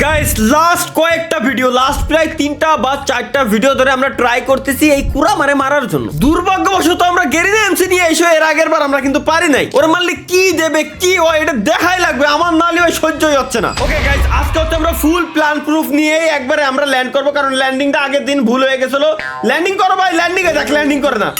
Guys last কয়েকটা video last প্রায় 3টা বা 4টা ভিডিও ধরে আমরা ট্রাই করতেছি এই কুড়া মারার জন্য। দুর্ভাগ্যবশত আমরা গেরিনা এমসি নিয়ে এসে এর আগের বার আমরা কিন্তু পারি নাই। ওরা মারলে কি দেবে কি হয় এটা দেখাই লাগবে, আমার নালে ওই সহ্যই হচ্ছে না। ওকে গাইস আজকে হচ্ছে আমরা ফুল প্ল্যান প্রুফ নিয়ে একবারে আমরা ল্যান্ড করব, কারণ ল্যান্ডিংটা আগের দিন ভুল হয়ে গেছিল। ল্যান্ডিং করো ভাই, ল্যান্ডিং এ দেখ ল্যান্ডিং করে না,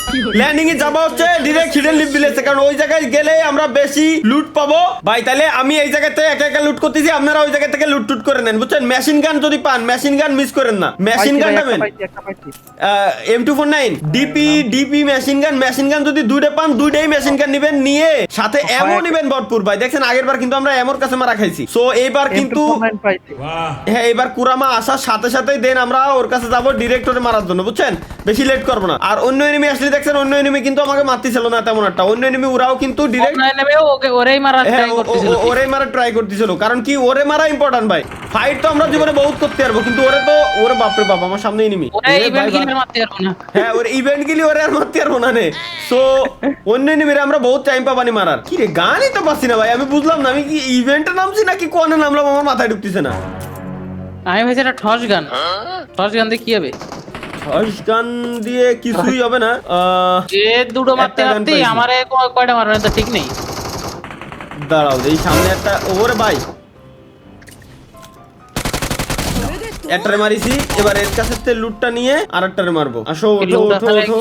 ল্যান্ডিং এ যাবো হচ্ছে ডিরেক্ট হিডেন লিভ ভিলেজে, কারণ ওই জায়গায় গেলে আমরা বেশি লুট পাবো ভাই। তাহলে আমি এই জায়গাতে একা একা লুট করতেছি, আপনারা ওই জায়গা থেকে লুট টুট করে নেন বুঝছেন। মেশিন গান যদি পান মেশিন গান মিস করেন না, মেশিন গান নেবেন M249 ডিপি মেশিন গান যদি দুইটা পান দুইটাই মেশিন গান নেবেন, নিয়ে সাথে এমও নেবেন ভরপুর ভাই। দেখছেন আগের বার কিন্তু আমরা এমোর কাছে মারা খাইছি, সো এইবার কিন্তু হ্যাঁ এইবার কুরামা আসার সাথে সাথেই দেন আমরা ওর কাছে যাবো ডিরেক্ট ওরে মারার জন্য বুঝছেন, বেশি লেট করবো না। আর অন্য এনিমি আসলে দেখছেন অন্য এনিমি কিন্তু আমাকে মারতেছিল না তেমন একটা, অন্য এনিমি ওরাও কিন্তু ডিরেক্ট ওরেই মারা ট্রাই করতেছিল, কারণ কি ওরে মারা ইম্পর্টেন্ট ভাই। ফাইট তো আমরা জীবনে বহুত করতে পারবো, কিন্তু ওরে তো ওরে বাপরে বাপ আমার সামনে এনিমি, হ্যাঁ ওর ইভেন্ট গিলি ওরে আর মারতে পারবো না নে। সো অন্য এনিমিরে আমরা বহুত টাইম পাবানি মারার। কি রে গানই তো পাচ্ছি না ভাই, আমি বুঝলাম না আমি কি ইভেন্টে নামছি নাকি কোনে নামলাম, আমার মাথায় ঢুকতেছে না। আমি ভাই এটা ঠস গান দিয়ে কি হবে? ঠস গান দিয়ে কিছুই হবে না। এ দুটো মারতে মারতে আমারে কয়টা মারবে তো ঠিক নেই। দাঁড়াও এই সামনে একটা ওরে ভাই একটারে মারিছি, এবার এর কাছে লুটটা নিয়ে আরেকটারে মারবো। আসো ওঠো ওঠো ওঠো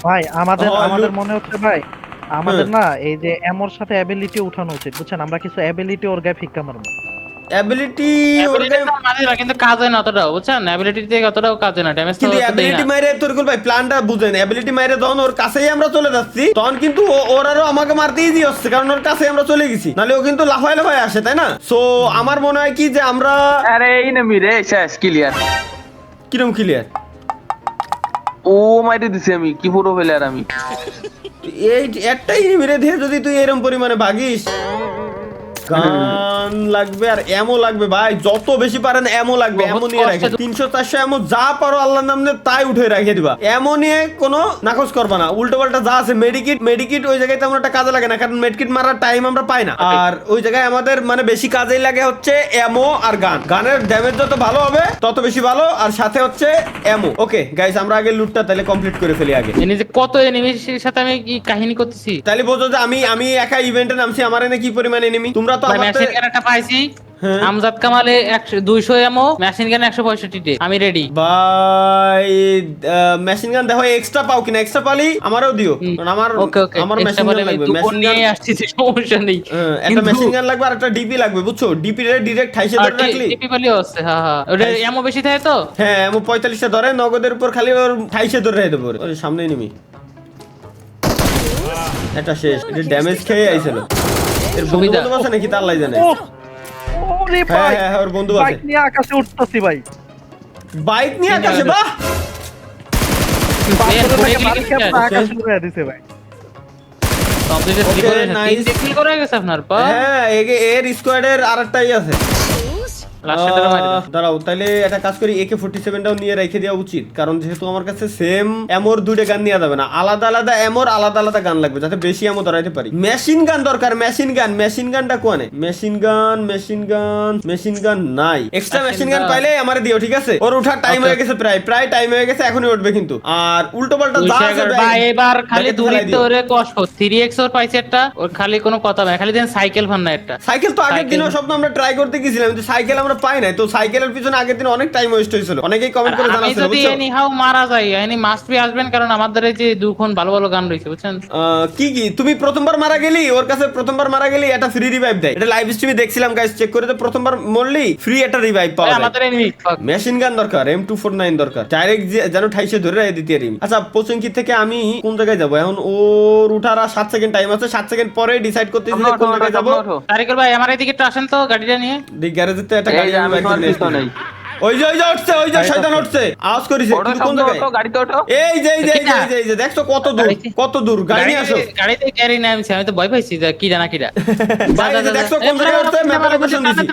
ভাই আমাদের মনে হচ্ছে ভাই আমাদের না এই যে এমোর সাথে অ্যাবিলিটি উঠানো উচিত বুঝছেন, আমরা কিছু অ্যাবিলিটি ওর গায়ে ফিক্কা মারবো। অ্যাবিলিটি কিন্তু কাজ হয় না অতটাও বুঝছেন, অ্যাবিলিটি দিয়ে অতটাও কাজ হয় না, ড্যামেজ তো কিন্তু অ্যাবিলিটি মাইরে তোরকুল ভাই প্ল্যানটা বুঝেন। অ্যাবিলিটি মাইরে যখন ওর কাছেই আমরা চলে যাচ্ছি তখন কিন্তু ওর আরো আমাকে মারতে ইজি হচ্ছে, কারণ ওর কাছে আমরা চলে গেছি, নালে ও কিন্তু লাফায় লাফায় আসে তাই না। সো আমার মনে হয় কি যে আমরা আরে এই না মিরে শেষ ক্লিয়ার। কিরকম ক্লিয়ার? ও মাইরে দিছি আমি, কি পুরো প্লেয়ার আমি। এই একটাই মেরে দিয়ে যদি তুই এরকম পরিমাণে ভাগিস, গান লাগবে আর এমও লাগবে ভাই, যত বেশি পারেন এমও লাগবে। এমও নিয়ে রাখে 300-400 এমও যা পারো আল্লাহর নামে তাই উঠে রেখে দিবা, এমও নিয়ে কোনো নাকচ করবা না। উল্টো পাল্টা যা আছে মেডিকিট ওই জায়গায় তেমন একটা কাজে লাগে না, কারণ মেডিকিট মারার টাইম আমরা পাই না। আর ওই জায়গায় আমাদের মানে বেশি কাজেই লাগে হচ্ছে এমও আর গান। গানের ড্যামেজ যত ভালো হবে তত বেশি ভালো, আর সাথে হচ্ছে এমও। ওকে গাইস আমরা আগে লুটটা তাহলে কমপ্লিট করে ফেলি আগে। এনে যে কত এনিমির সাথে আমি কি কাহিনী করতেছি তাহলে বোঝো যে আমি একা ইভেন্টে নামছি, আমার এনে কি পরিমাণ এনিমি। তোমরা তো মেশিন গান একটা পাইছি, আমজাদ কামালে 200 এমও, মেশিন গান 165 তে আমি রেডি ভাই। মেশিন গান দেখো এক্সট্রা পাও কিনা, এক্সট্রা পালি আমারও দিও, কারণ আমার মেশিন গান লাগবে। মেশিন গান নিয়ে আসছি সমস্যা নেই, একটা মেশিন গান লাগবে আর একটা ডিপি লাগবে বুঝছো। ডিপি রে ডাইরেক্ট 28 ধরে রাখলি ডিপি পালিও আছে। হ্যাঁ হ্যাঁ ওটা এমও বেশি থাকে তো, হ্যাঁ এমও 45 টা ধরে নগদের উপর খালি ওর 28 ধরে রেখে দেব। ওর সামনে নিমি এটা শেষ, এটা ড্যামেজ খেয়ে আইছিল। এর বন্ধু আছে নাকি তা আল্লাহ জানে। ওরে ভাই হ্যাঁ ওর বন্ধু আছে, বাইক নিয়ে আকাশে উঠতাছি ভাই, বাইক নিয়ে আকাশে। বাহ আকাশে উড়ে দিছে ভাই। আপনার হ্যাঁ এর স্কোয়াডের আরেকটাই আছে। দাঁড়াও তাহলে একটা কাজ করি, AK-47টাও নিয়ে রেখে দেওয়া উচিত, কারণ যেহেতু আমার কাছে সেম এমোর দুইটা গান নেওয়া যাবে না, আলাদা আলাদা এমোর আলাদা আলাদা গান লাগবে যাতে বেশি এমো ধরাইতে পারি। মেশিন গান দরকার, মেশিন গানটা কোনে? মেশিন গান নাই, এক্সট্রা মেশিন গান পাইলে আমারে দিও ঠিক আছে। ওর ওঠার টাইম হয়ে গেছে, প্রায় টাইম হয়ে গেছে, এখনই উঠবে কিন্তু। আর উল্টো পাল্টা যা আছে এবার খালি দূরিত ওরে কষ্ট 3x ওর পাইছে একটা, ওর খালি কোনো কথা নাই, খালি দেন সাইকেল ফান না একটা। সাইকেল তো আগের দিনও স্বপ্ন আমরা ট্রাই করতে গেছিলাম, কিন্তু সাইকেল আমরা পাই নাই। তো সাইকেলের পিছনে আগের দিন অনেক টাইম ওয়েস্ট হয়েছিল, অনেকেই কমেন্ট করে জানাচ্ছিল বুঝছো। আমি যদি এনি হাউ মারা যাই এনি মাস্ট বি আসবেন, কারণ আমাদের এই যে দুখন ভালো ভালো গান রয়েছে বুঝছেন। কি তুমি প্রথমবার মারা গেলি ওর কাছে, প্রথমবার মারা গেলি একটা ফ্রি রিভাইভ দেয়। এটা লাইভ স্ট্রিমে দেখছিলাম গাইস, চেক করে। তো প্রথমবার মরলি ফ্রি একটা রিভাইভ পাওয়া যায়। আমাদের এনিমি মেশিন গান দরকার, M249 দরকার, ডাইরেক্ট যেন 28 ধরে রাখে দিতে পারি। আচ্ছা পোচিংকি থেকে আমি কোন জায়গায় যাব এখন? ওর উঠার 7 সেকেন্ড টাইম আছে, 7 সেকেন্ড পরে ডিসাইড করতেছি যে কোন জায়গায় যাব। তারিকুল ভাই আমার এদিকে একটু আসেন তো গাড়িটা নিয়ে। গ্যারেজে তো একটা গাড়ি আমি বাইক নিয়ে আসছি। ওই যে উঠছে, ওই যে শয়তান উঠছে, আওয়াজ করিছে ওঠো, কিন্তু কোন শব্দ জায়গায়? ওঠো, গাড়িতে ওঠো। এই যে দেখছো কত দূর গাড়ি নিয়ে আসো। গাড়িতে ক্যারি না আমি তো ভয় পাইছি যে কি জানা কিরা ভাই, এই যে দেখছো কোন জায়গায় উঠছে, ম্যাপে লোকেশন দিছি।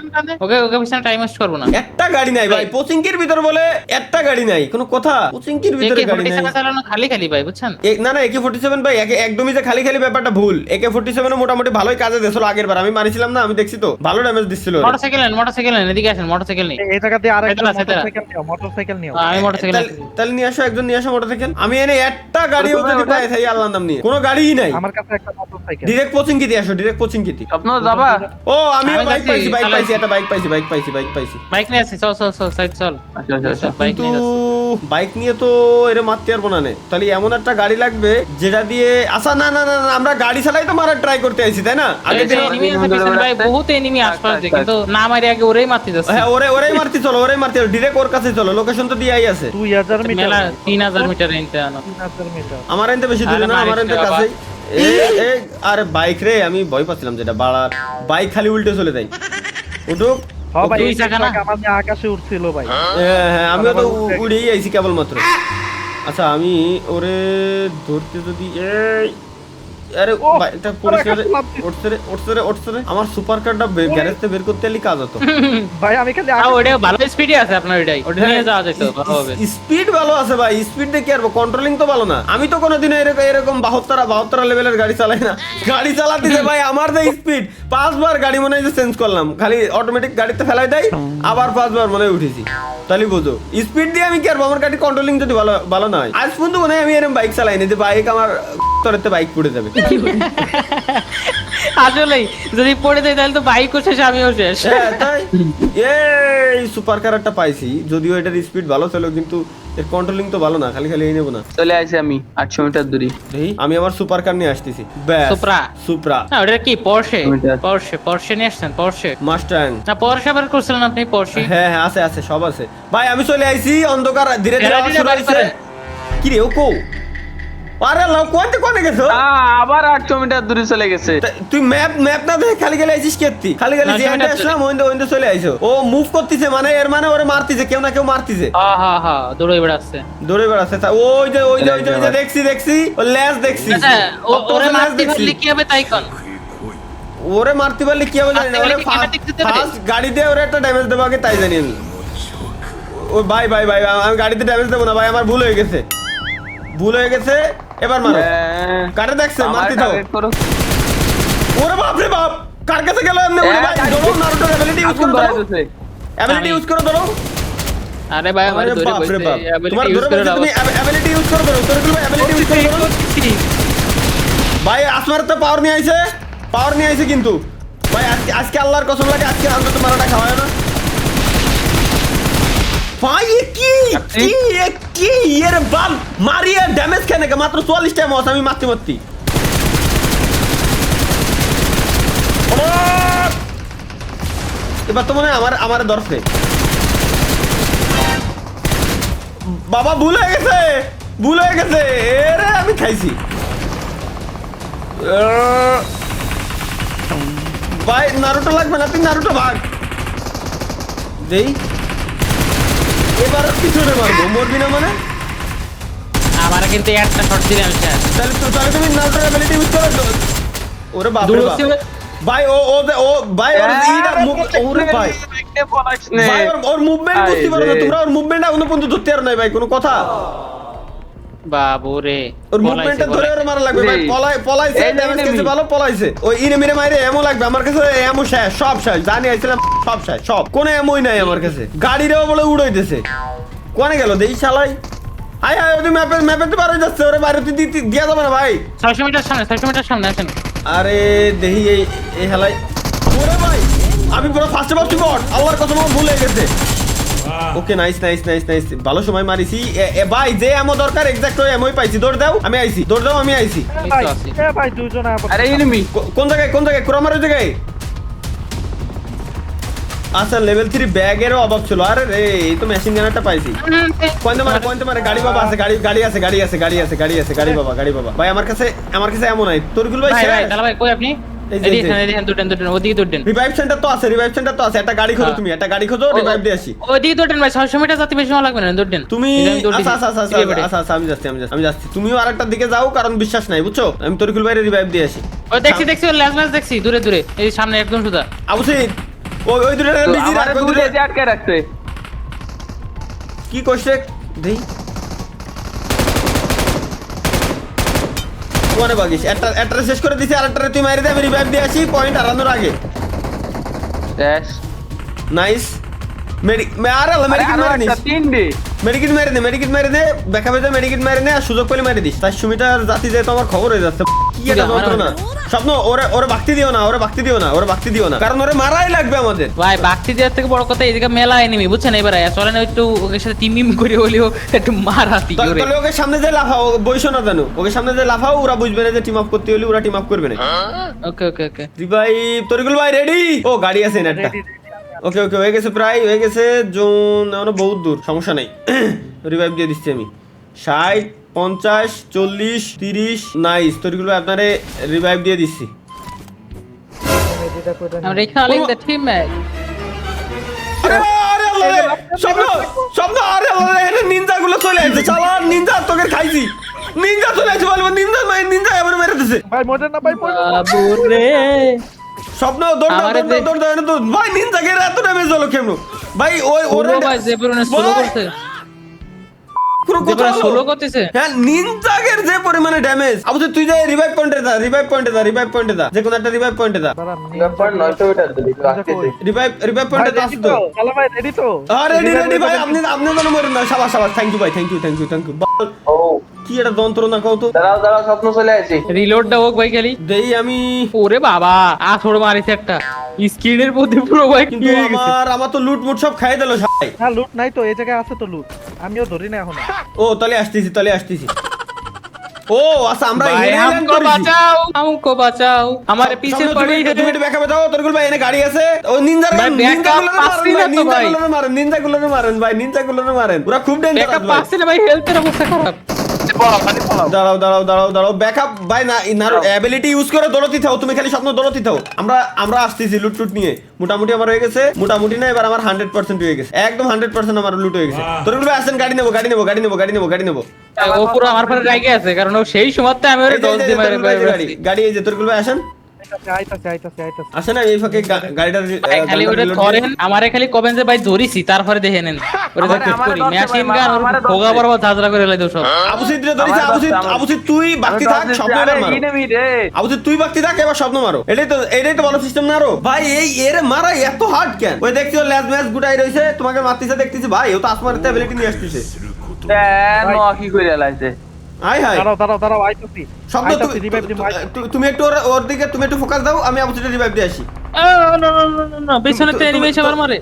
ওকে পিছনে টাইম ওয়েস্ট করব না। একটা গাড়ি নাই ভাই, পচিংকির ভিতর বলে একটা গাড়ি নাই, কোনো কথা? পচিংকির ভিতরে গাড়ি নাই। চালানো খালি ভাই বুঝছেন। না AK47 ভাই, একদমই যে খালি ব্যাপারটা ভুল। AK47 মোটামুটি ভালোই কাজে দিয়েছিল আগের বার, আমি মারিছিলাম না, আমি দেখছি তো ভালো ড্যামেজ দিছিল। মোটরসাইকেল নেন, এদিকে আসেন, মোটরসাইকেল নেই। এই জায়গা দিয়ে আরেকটা সেটা। মোটরসাইকেল নিও। আমি মোটরসাইকেল তাহলে নিয়ে আসো, একজন নিয়ে আসো মোটরসাইকেল। আমি এনে একটা গাড়িও যদি পাই তাই আল্লাহর নাম নিয়ে, কোনো গাড়িই নাই। আমার কাছে একটা মোটরসাইকেল। ডিরেক্ট পচিংকি দিয়ে আসো, ডিরেক্ট পচিংকি দিয়ে। স্বপ্ন যাবা? ও আমিও আমি বাইক যাচ্ছি, পাইছি, একটা বাইক পাইছি। বাইক নিয়ে আসি, চল সাইড চল। আচ্ছা। বাইক কিন্তু নিয়ে যাচ্ছি। বাইক নিয়ে তো এর মারতে পারবো না নে। তাহলে এমন একটা গাড়ি লাগবে যেটা দিয়ে আচ্ছা না আমরা গাড়ি চালাই তো মারার ট্রাই করতে আইছি তাই না? আগে এই যে enemy আছে পিছনে ভাই, বহুত enemy আশপাশ দিয়ে, কিন্তু না মারি আগে ওরেই মারতে যাচ্ছে। হ্যাঁ ওরাই মারতে চলো, ডিরেক্ট ওর কাছে চলো, লোকেশন তো দিয়াই আছে। 2000 মিটার। মেলা 3000 মিটার রেঞ্জে আনো। 3000 মিটার। আমার এনতে বেশি দূরে আরে না, আমার মারিস এনতে রে বাবা। কাছেই। আরে বাইক রে, আমি ভয় পাচ্ছিলাম যেটা বাড়ার, বাইক খালি উল্টে চলে যায়। উঠুক। হ্যাঁ ভাই, দুই এই চাকা না? আমাদের আকাশে উঠছিল ভাই। হ্যাঁ আমিও তো উড়েই আইছি কেবলমাত্র। আচ্ছা আমি ওরে ধরতে যদি আরে ও, এটা পরিষ্কার আকাশে লাফ দিছে। উঠছে রে। আমার সুপার কারটা গ্যারেজ থেকে বের করতে এলি কাজ হতো। ভাই আমি খালি ওটা ভালো স্পিডে আছে আপনার ওটাই, ওটা নিয়ে যাওয়া যেত ভালো হবে। স্পিড ভালো আছে ভাই, স্পিড দেখে আর কন্ট্রোলিং তো ভালো না। আমি তো কোনোদিনও এরকম 72 লেভেলের গাড়ি চালাই না। গাড়ি চালাতেছে ভাই আমার যে স্পিড, 5 বার গাড়ি মনে হয় যে চেঞ্জ করলাম, খালি অটোমেটিক গাড়িতে ফেলাই দেয়, আবার 5 বার মনে হয় উঠেছি। তাহলে বুঝো স্পিড দিয়ে আমি কি আর আমার গাড়ি কন্ট্রোলিং যদি ভালো না হয়। আজ পর্যন্ত মনে হয় আমি এরকম বাইক চালাই না যে বাইক আমার তরেতে বাইক পড়ে যাবে। আসলেই যদি পড়ে যায় তাহলে তো বাইকও শেষ, আমিও শেষ। হ্যাঁ তাই এই সুপার কার একটা পাইছি, যদিও এটার স্পিড ভালো ছিল কিন্তু এর কন্ট্রোলিং তো ভালো না, খালি এই নেবো না। চলে আইছি আমি 800 মিটার দূরে। দেখি আমি আমার সুপার কার নিয়ে আসতেছি। ব্যাস সুপ্রা না ওটা কি পরশে ওইটা। পরশে নিয়ে আসছেন, পরশে মাস্টাং। না পরশে আবার করছিলেন আপনি পরশে। হ্যাঁ আছে সব আছে ভাই। আমি চলে আইছি, অন্ধকার ধীরে ধীরে আওয়াজ শুরু হইছে। কি রে ও কো? আরে লাও কোনে গেছো? আবার 800 মিটার দূরে চলে গেছে। তুই ম্যাপ না দেখে খালি আইছিস কেতি? খালি যে এন্ড আসলাম ওইন্দে চলে আইছো। ও মুভ করতেছে মানে এর মানে ওরে মারতিছে, কেউ না কেউ মারতিছে। হ্যাঁ দৌড়ে বেড়াচ্ছে। ওই যে দেখছি ও ল্যাস দেখছি। ওরে মারতে পারলে কি হবে তাই কোন? ওরে মারতে পারলে কি হবে জানি না। ওরে ফার্স্ট গাড়ি দিয়ে ওরে একটা ড্যামেজ দেব আগে তাই জানি আমি। ও ভাই আমি গাড়িতে ড্যামেজ দেব না ভাই, আমার ভুল হয়ে গেছে। এবার মারো। কারে দেখছে মারতে দাও। ওরে বাপ রে বাপ, কার কাছে গেল এমনি ওরে ভাই? ধরো নারুটোর এবিলিটি ইউজ করো, এবিলিটি ইউজ করো ধরো। আরে ভাই আমার ধরে বাপ রে বসে বাপ, তোমার এবিলিটি ইউজ ধরে করে বসে তুমি এবিলিটি ইউজ করো তোর গুলো এবিলিটি ইউজ করো ভাই। আসমার তো পাওয়ার নিয়ে আইছে কিন্তু ভাই আজকে আল্লাহর কসম লাগে আজকে অন্তত মারাটা খাওয়ায় না ভাই। কি এর বাম মারিয়ে ড্যামেজ কেন মাত্র 44 টাইম আছে, আমি মারতে এবার তো মনে হয় আমার দরফে বাবা ভুল হয়ে গেছে। এরে আমি খাইছি ভাই। নারুটো লাগবে না, তুই নারুটো ভাগ দেই। এবার পিছনে মারবো, মরবি না মানে? আমার কিন্তু একটা শট দিলাম স্যার। তাহলে তুমি নারুটোর এবিলিটি ইউজ করো। ওরে বাপ রে বাপ ভাই, ও ভাই ওর ইটা ওরে ভাই ওর মুভমেন্ট বুঝতে পারো না তোমরা? ওর মুভমেন্ট এখনো পর্যন্ত ধরতে আর নাই ভাই, কোনো কথা? বাবুরে ওর মুভমেন্টটা ধরে ওর মারা লাগবে ভাই। পলাইছে, ড্যামেজ খেয়েছে ভালো, পলাইছে। ওই ইনেমিরে মাইরে এমো লাগবে আমার কাছে, এমো শেষ, সব শেষ। জানি আইছিলাম সব শেষ, সব কোনো এমোই নাই আমার কাছে। গাড়িরেও বলে উড়াইতেছে। কোনে গেল দেই শালাই? হাই ওই ম্যাপে তো বাইরে যাচ্ছে, ওরে বাইরে দিয়া যাবে না ভাই। 600 মিটার সামনে আসেন। আরে দেখি এই হেলাই। ওরে ভাই আমি পুরো ফার্স্টে ভাবছি বট, আল্লাহর কসম আমার ভুল হয়ে গেছে। Okay nice. ভালো সময় মারিছি ভাই। যে এমো দরকার এক্সাক্ট ওই এমোই পাইছি। দৌড় দাও আমি আইছি। ভাই দুইজন আরে এনিমি কোন জায়গায় কুরামারের জায়গায়? আচ্ছা লেভেল 3 ব্যাগেরও অভাব ছিল। আরে রে এই তো মেশিন গানারটা পাইছি। কোনতে মারে গাড়ি বাবা আছে, গাড়ি আছে গাড়ি বাবা ভাই। আমার কাছে এমন নাই তোর গুলো ভাই। দাদা ভাই কই আপনি? এই যে, এদিকে এই যে। এখানে দেখেন দুটেন ওদিকে দুটেন রিভাইভ সেন্টার তো আছে, রিভাইভ সেন্টার তো আছে। একটা গাড়ি খোঁজো তুমি, একটা গাড়ি খোঁজো, রিভাইভ দিয়ে আসি। ওদিকে দুটেন ভাই 600 মিটার যাতে বেশি সময় লাগবে না দুটেন তুমি আচ্ছা, আমি যাচ্ছি। তুমিও আরেকটার দিকে যাও, কারণ বিশ্বাস নাই, বুঝছো? আমি তরিকুল ভাইয়ের রিভাইভ দিয়ে আসি। ওই দেখছি ওর ল্যাজ দেখছি দূরে এই সামনে একদম সুদা আবুসিদ, ওই দুটো বিজি রাখ, ওই দুটো দুটো আটকে রাখছে। কি করছে দেই কোনে বাগিস, একটা শেষ করে দিছি, আরেকটারে তুই মারি দে, আমি রিভাইভ দিয়ে আসি পয়েন্ট হারানোর আগে। Dash nice. মেডিকেট মারি নিস, তিনটে মেডিকেট মেরে দে, দেখা পেতে মেডিকেট মেরে নে, আর সুযোগ পেলে মেরে দিস। 400 মিটার জাতি যেহেতু আমার খবর হয়ে যাচ্ছে, কি একটা যন্ত্রণা। স্বপ্ন, ওরে বাক্তি দিও না, কারণ ওরে মারাই লাগবে আমাদের। ভাই বাক্তি দেওয়ার থেকে বড় কথা এদিকে মেলা এনিমি বুঝছেন, এবার চলেন একটু ওকে সাথে টিম করে হলেও একটু মারাতি করে। তাহলে ওকে সামনে যে লাফাও, বইসো না জানো, ওকে সামনে যে লাফাও, ওরা বুঝবে না যে টিম আপ করতে হলে, ওরা টিম আপ করবে না। ওকে রিভাইভ, তরিকুল ভাই রেডি? ও গাড়ি আছে না একটা। ওকে হয়ে গেছে, প্রায় হয়ে গেছে। জোন এখনো বহুত দূর, সমস্যা নাই। রিভাইভ দিয়ে দিচ্ছি আমি। 60, 50, 40, 30। নাইস, তরিকুল ভাই আপনারে রিভাইভ দিয়ে দিচ্ছি। আমরা রিকলিং দ্য টিম ম্যাচ। আরে আল্লাহ রে, স্বপ্ন, আরে আল্লাহ রে, এখানে নিনজা গুলো চলে আসছে। শালা নিনজা তোকে খাইছি, নিনজা চলে আসছে, বলবো নিনজা এবার মেরে দিছে। ভাই মরে না ভাই, বাবুরে স্বপ্ন দৌড় ভাই, নিনজা কে এত ড্যামেজ হলো কেন ভাই? ওরে ভাই জেব্রনে স্লো করতে, জেব্রনে স্লো করতেছে। হ্যাঁ, নিনজাগের যে পরিমাণে ড্যামেজ। আবু তুই যে রিভাইভ পয়েন্টে যা, যে কোন একটা রিভাইভ পয়েন্টে যা। রিভাইভ পয়েন্টে যা তো। হ্যালো ভাই, রেডি তো? আরে রেডি ভাই, আপনি যেন মরেন না। শাবাশ, থ্যাংক ইউ ভাই, থ্যাংক ইউ। ও কি এটা যন্ত্রণা কও তো। দাঁড়াও স্বপ্ন চলে আসি। রিলোডটা হোক ভাই খালি দেই আমি। ওরে বাবা আছড় মারিছে একটা স্ক্রিনের মধ্যে পুরো ভাই, কিন্তু আমার তো লুট মুট সব খাই দিল সবাই। না লুট নাই তো, এই জায়গায় আছে তো লুট, আমিও ধরি না এখন। ও তাহলে আসতেছি। ও আচ্ছা, আমরা ভাই এখানে ল্যান্ড हमको করেছি। বাঁচাও हमारे पीछे पड़ी है। তুমি একটু ব্যাকআপ দাও, তরকুল ভাই এনে গাড়ি আছে। ও নিনজা ভাই, backup পাচ্ছি না তো ভাই। নিনজাগুলোরে মারেন, ওরা খুব ডেঞ্জারাস ব্যাকআপ ভাই। পাচ্ছি না ভাই, হেলথের অবস্থা খারাপ। দাঁড়াও ব্যাকআপ ভাই, না ইনার অ্যাবিলিটি ইউজ করে দৌড়তে থাও, তুমি খালি স্বপ্ন দৌড়তে থাও। আমরা আসতেছি লুট নিয়ে। মোটামুটি আমার হয়ে গেছে, মোটামুটি না, এবার আমার 100% হয়ে গেছে, একদম 100% আমার লুট হয়ে গেছে। তরকুল ভাই আসেন, গাড়ি নেবো। ও পুরো আমার পরে রাগে আছে, কারণ ও সেই সময়তে আমি ওরে দোষ দিয়ে মারে গাড়ি এই যে, তরকুল ভাই আসেন। আইতাছে। আসেন, এই ফাঁকে গাড়িটা খালি ওরে ধরেন, আমারে খালি কবেন যে ভাই ধরিছি, তারপরে দেখেন ওরে যা ঠিক করি মেশিন গান ওর ভোগা বরাবর ঝাঁঝরা করে লাই দাও সব। আবুসিদ রে ধরিছে, আবুসিদ তুই বাকি থাক, স্বপ্ন এবার মারো। আবুসিদ তুই বাকি থাক, এবার স্বপ্ন মারো। এটাই তো ভালো সিস্টেম না আরো ভাই। এই এর মারা এত হার্ড কেন? ওই দেখছি ও ল্যাজ ম্যাচ গুটাই রইছে, তোমাকে মারতেছে দেখতেছি ভাই। ও তো আসমানের অ্যাবিলিটি নিয়ে আসতেছে। কি করে লাইছে? হাই দাঁড়াও আইতাছি। স্বপ্ন, তুমি একটু ওর দিকে তুমি একটু ফোকাস দাও, আমি আবুসিদের রিভাইভ দিয়ে আসি। না পেছনে তো এনিমি এসে আবার মারে।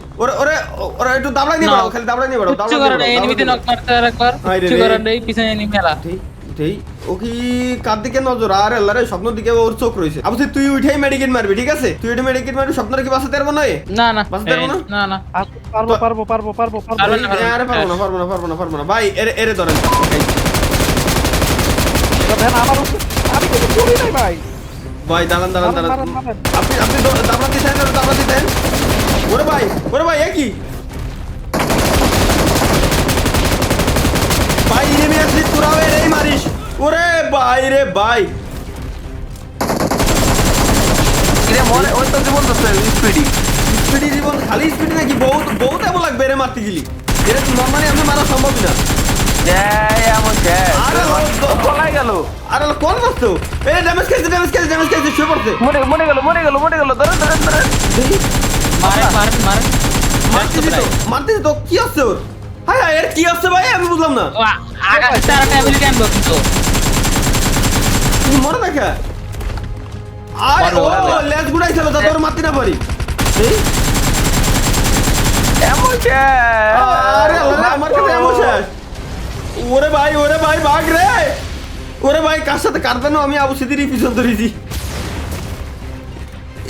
ওরা একটু দাবড়াই নিয়ে বাড়াও, খালি দাবড়াই নিয়ে বাড়াও। কিছু করে না, এনিমিতে নক মারতে আর একবার কিছু করে না, পিছনে এনিমি মেলা। ঠিক ও কি কার দিকে নজর? আরে আল্লাহ রে, স্বপ্নের দিকে ওর চোখ রয়েছে। আবুসিদ তুই উঠেই মেডিকেট মারবি, ঠিক আছে? তুই উঠে মেডিকেট মারবি, স্বপ্নরে কি বাঁচাতে পারবো না? বাঁচাতে পারবো না? পারবো। আরে পারবো না ভাই। এরে ধরেন দেন আমার উপর, আমি তো করি নাই ভাই। ভাই। দাঁড়ান মারেন। আপনি দাবড়াতে দেন। ওরে ভাই একই ভাই, এনিমি আসলে তোরাও এই মারিস। ওরে ভাই রে ভাই, ওই তো জীবন তো স্পিডি জীবন, খালি স্পিডি নাকি? বহুত এমন লাগবে রে মারতে গেলি। এরা নর্মালি আমি মারা সম্ভব না। আরে কোন বস্তু? এই ড্যামেজ খেয়েছে, শুয়ে পড়ছে। মরে গেল ধরে মারতে তো কি আছে ওর? হায় এর কি আছে ভাই, আমি বুঝলাম না। আগামী তারটা অ্যাবিলিটি আনবো কিন্তু তুমি মরে দেখা। আরে ও লেজ গুড়াইছিল যাতে ওর মারতে না পারি। আরে আমার কাছে এমন শেষ। ওরে ভাই ভাগ রে। ওরে ভাই, কার সাথে কার জানো? আমি আবুসিদেরই পিছন ধরেছি।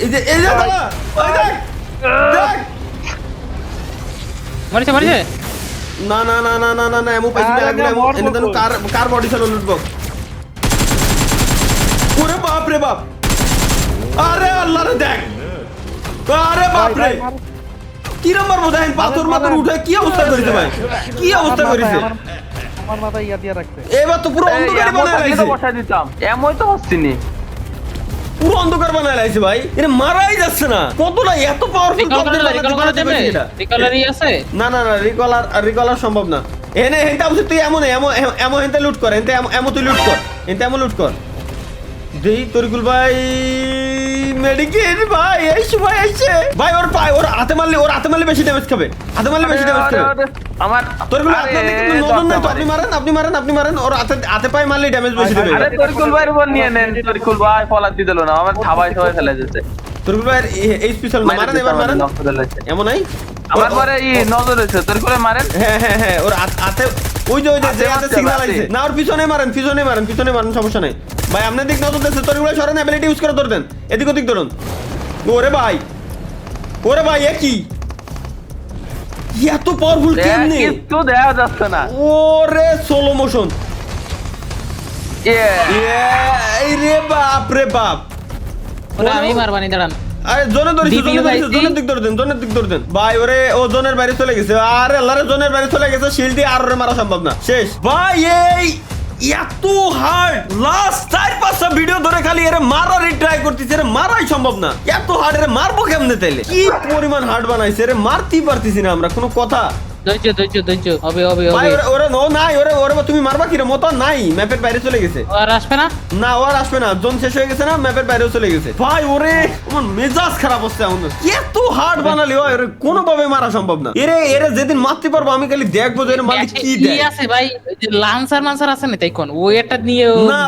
এই যে দাদা, ওই দেখ মরেছে। না এমন পাইছি এনে জানো কার বডি ছিল লুটবক্স। ওরে বাপ রে বাপ, আরে আল্লাহ রে দেখ, আরে বাপ রে, কি নাম্বার বোঝাইন পাথর মাথর উঠে কি অবস্থা করেছে ভাই, কি অবস্থা করেছে। আমার মাথায় ইয়া দিয়া রাখছে। এবার তো পুরো অন্ধকার বানায় লাইছে, বসাই দিতাম এমনই তো হচ্ছে নি। পুরো অন্ধকার বানায় লাইছে ভাই, এটা মারাই যাচ্ছে না। কতটা এত পাওয়ারফুল রিকলারই আছে। না না না, রিকলার সম্ভব না। এনে হেনটা বলছে তুই এমন এমন হেনটা লুট কর, হেনটা এমন তুই লুট কর, হেনটা এমন লুট কর। দেই তরিকুল ভাই মেডিকেট ভাই, এই সময় আইছে ভাই। ওর পায়, ওর হাতে মারলে বেশি ড্যামেজ খাবে, হাতে মারলে বেশি ড্যামেজ খাবে। আমার তরিকুল ভাই আপনার দিকে কোনো নজর নাই তো, আপনি মারেন, ওর হাতে পায় মারলে ড্যামেজ বেশি দেবে। আরে তরিকুল ভাইয়ের উপর নিয়ে নেন, তরিকুল ভাই ফলাত দিল না, আমার থাবাই সবাই ফেলে দিয়েছে। তরিকুল ভাই এই স্পেশাল মারেন, এবার মারেন, এমন নাই আমার পরে এই নজর হয়েছে, তরিকুল ভাই মারেন। হ্যাঁ ওর হাতে ওই যে হাতে সিগন্যাল আইছে না, ওর পিছনে মারেন, সমস্যা নাই ভাই। আপনার দিক নজর দিচ্ছে, তরিকুল ভাই সরেন, অ্যাবিলিটি ইউজ করে ধরতেন, এদিক ওদিক ধরুন। ওরে ভাই এ কি এত পাওয়ারফুল কেমনে, কিছু দেখা যাচ্ছে না। ওরে স্লো মোশন, Yeah. এই রে বাপ রে বাপ। ওরা আমি মারবানি দাঁড়ান। আরে জোনে ধরেছি, DBU ভাইছি। জোনের দিক ধরতেন ভাই। ওরে ও জোনের বাইরে চলে গেছে, আরে আল্লাহ রে জোনের বাইরে চলে গেছে, শিল্ড দিয়ে আর ওরে মারা সম্ভব না, শেষ ভাই। এই এত হার্ড, লাস্ট 4-5টা ভিডিও ধরে খালি এর মারারই ট্রাই করতেছে, এর মারাই সম্ভব না। এত হার্ড, এর মারবো কেমনে তাইলে? কি পরিমাণ হার্ড বানাইছে, এর মারতেই পারতেছি না আমরা, কোনো কথা। ধৈর্য হবে ভাই ওরে ও নাই, ওরে তুমি মারবা কি রে, মতো নাই, ম্যাপের বাইরে চলে গেছে। আর আসবে না, না ও আর আসবে না, জোন শেষ হয়ে গেছে না, ম্যাপের বাইরেও চলে গেছে ভাই। ওরে আমার মেজাজ খারাপ হচ্ছে এখন, এত হার্ড বানালি ওরে কোনোভাবে মারা সম্ভব না। এরে যেদিন মারতে পারবো আমি খালি দেখবো যে এর মালিক কি দেয়। আছে ভাই, ওই যে লান্সার আছে না, তাই কোন ওই এটা নিয়ে না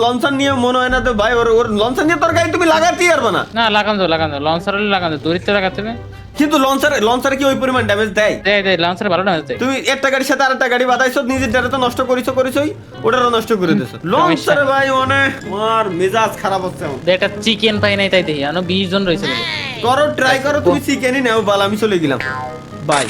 লঞ্চার নিয়ে মনে হয় না তো ভাই। ওর লঞ্চার নিয়ে তোর গাড়ি তুমি লাগাতেই পারবে না। না লাগান দাও লঞ্চার দড়িতে লাগাতে হবে। কিন্তু লঞ্চারে কি ওই পরিমাণ ড্যামেজ দেয়? লঞ্চারে ভালো ড্যামেজ দেয়। তুমি একটা গাড়ির সাথে আরেকটা গাড়ি বাঁধাইছো, নিজের ডাটা তো নষ্ট করিছই, ওটারও নষ্ট করে দিছো। লঞ্চারে ভাই অনেক আমার মেজাজ খারাপ হচ্ছে এখন। এটা চিকেন পাই নাই তাই দেখি, 20 জন রয়েছে। করো ট্রাই করো, তুমি চিকেনই নাও, বাল আমি চলে গেলাম, বাই।